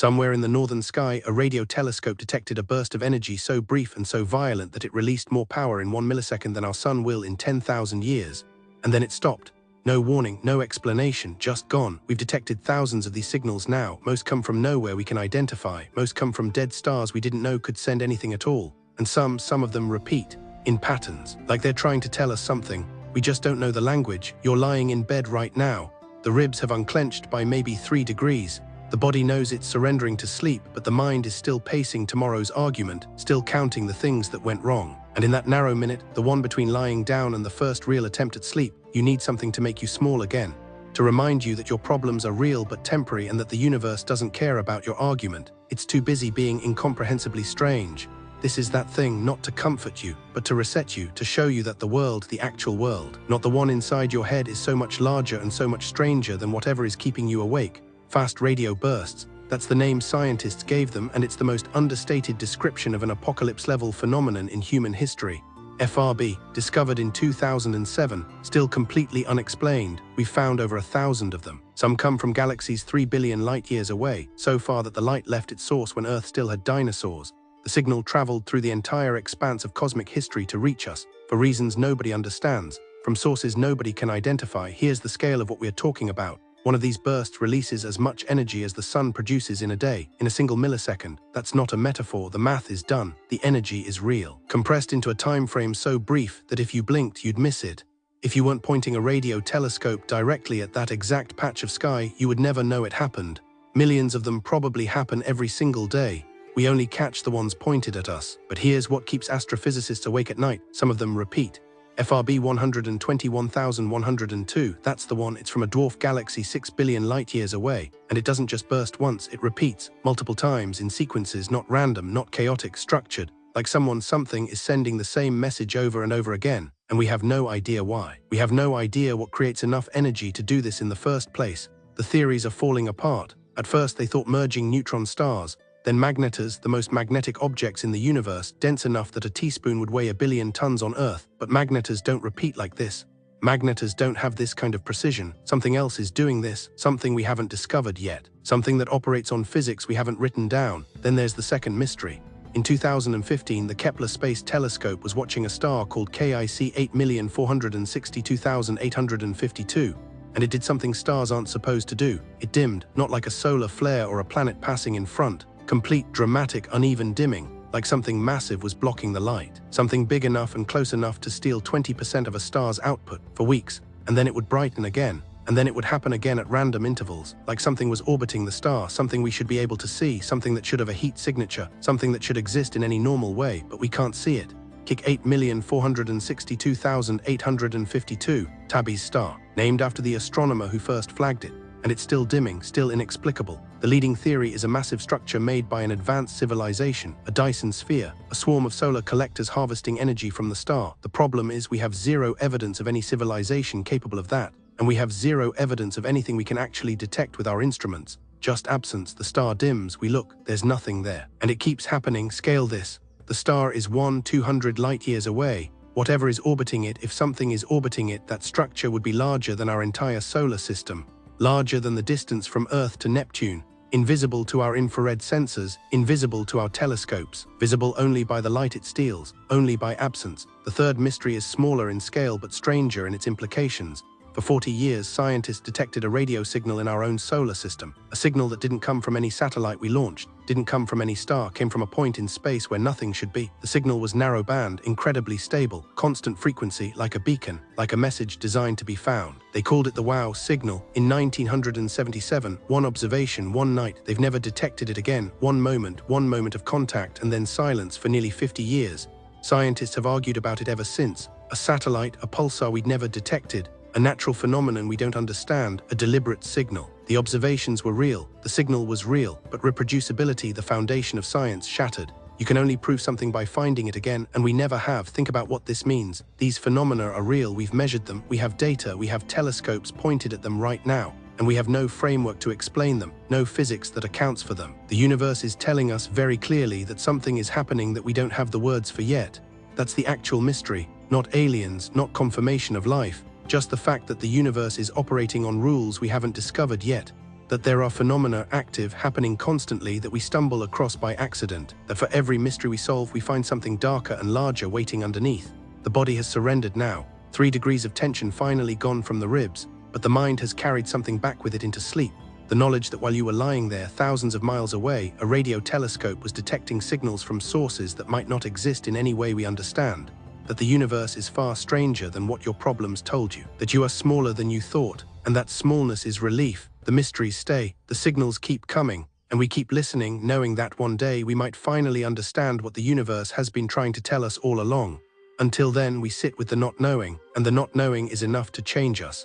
Somewhere in the northern sky, a radio telescope detected a burst of energy so brief and so violent that it released more power in 1 millisecond than our sun will in 10,000 years. And then it stopped. No warning, no explanation, just gone. We've detected thousands of these signals now. Most come from nowhere we can identify. Most come from dead stars we didn't know could send anything at all. And some of them repeat, in patterns, like they're trying to tell us something. We just don't know the language. You're lying in bed right now. The ribs have unclenched by maybe 3 degrees. The body knows it's surrendering to sleep, but the mind is still pacing tomorrow's argument, still counting the things that went wrong. And in that narrow minute, the one between lying down and the first real attempt at sleep, you need something to make you small again. To remind you that your problems are real but temporary and that the universe doesn't care about your argument. It's too busy being incomprehensibly strange. This is that thing not to comfort you, but to reset you, to show you that the world, the actual world, not the one inside your head, is so much larger and so much stranger than whatever is keeping you awake. Fast radio bursts, that's the name scientists gave them, and it's the most understated description of an apocalypse-level phenomenon in human history. FRB, discovered in 2007, still completely unexplained. We've found over 1,000 of them. Some come from galaxies 3 billion light-years away, so far that the light left its source when Earth still had dinosaurs. The signal traveled through the entire expanse of cosmic history to reach us, for reasons nobody understands, from sources nobody can identify. Here's the scale of what we're talking about. One of these bursts releases as much energy as the sun produces in a day, in a single millisecond. That's not a metaphor, the math is done. The energy is real, compressed into a time frame so brief that if you blinked, you'd miss it. If you weren't pointing a radio telescope directly at that exact patch of sky, you would never know it happened. Millions of them probably happen every single day. We only catch the ones pointed at us. But here's what keeps astrophysicists awake at night. Some of them repeat. FRB 121,102, that's the one. It's from a dwarf galaxy 6 billion light-years away. And it doesn't just burst once, it repeats, multiple times in sequences, not random, not chaotic, structured. Like something is sending the same message over and over again. And we have no idea why. We have no idea what creates enough energy to do this in the first place. The theories are falling apart. At first they thought merging neutron stars. Then magnetars, the most magnetic objects in the universe, dense enough that a teaspoon would weigh 1 billion tons on Earth. But magnetars don't repeat like this. Magnetars don't have this kind of precision. Something else is doing this, something we haven't discovered yet. Something that operates on physics we haven't written down. Then there's the second mystery. In 2015, the Kepler Space Telescope was watching a star called KIC 8,462,852. And it did something stars aren't supposed to do. It dimmed, not like a solar flare or a planet passing in front. Complete, dramatic, uneven dimming, like something massive was blocking the light. Something big enough and close enough to steal 20% of a star's output for weeks, and then it would brighten again. And then it would happen again at random intervals, like something was orbiting the star, something we should be able to see, something that should have a heat signature, something that should exist in any normal way, but we can't see it. KIC 8,462,852, Tabby's star, named after the astronomer who first flagged it. And it's still dimming, still inexplicable. The leading theory is a massive structure made by an advanced civilization, a Dyson sphere, a swarm of solar collectors harvesting energy from the star. The problem is we have zero evidence of any civilization capable of that, and we have zero evidence of anything we can actually detect with our instruments. Just absence. The star dims, we look, there's nothing there. And it keeps happening. Scale this. The star is 1/200 light-years away. Whatever is orbiting it, if something is orbiting it, that structure would be larger than our entire solar system. Larger than the distance from Earth to Neptune, invisible to our infrared sensors, invisible to our telescopes, visible only by the light it steals, only by absence. The third mystery is smaller in scale but stranger in its implications. For 40 years, scientists detected a radio signal in our own solar system, a signal that didn't come from any satellite we launched, didn't come from any star, came from a point in space where nothing should be. The signal was narrow-band, incredibly stable, constant frequency, like a beacon, like a message designed to be found. They called it the WOW signal. In 1977, one observation, one night, they've never detected it again. One moment of contact, and then silence for nearly 50 years. Scientists have argued about it ever since. A satellite, a pulsar we'd never detected, a natural phenomenon we don't understand, a deliberate signal. The observations were real, the signal was real, but reproducibility, the foundation of science, shattered. You can only prove something by finding it again, and we never have. Think about what this means. These phenomena are real, we've measured them, we have data, we have telescopes pointed at them right now, and we have no framework to explain them, no physics that accounts for them. The universe is telling us very clearly that something is happening that we don't have the words for yet. That's the actual mystery, not aliens, not confirmation of life. Just the fact that the universe is operating on rules we haven't discovered yet. that there are phenomena active, happening constantly that we stumble across by accident, that for every mystery we solve we find something darker and larger waiting underneath. The body has surrendered now, 3 degrees of tension finally gone from the ribs, but the mind has carried something back with it into sleep. The knowledge that while you were lying there thousands of miles away, a radio telescope was detecting signals from sources that might not exist in any way we understand, that the universe is far stranger than what your problems told you, that you are smaller than you thought, and that smallness is relief. The mysteries stay, the signals keep coming, and we keep listening, knowing that one day we might finally understand what the universe has been trying to tell us all along. Until then, we sit with the not knowing, and the not knowing is enough to change us.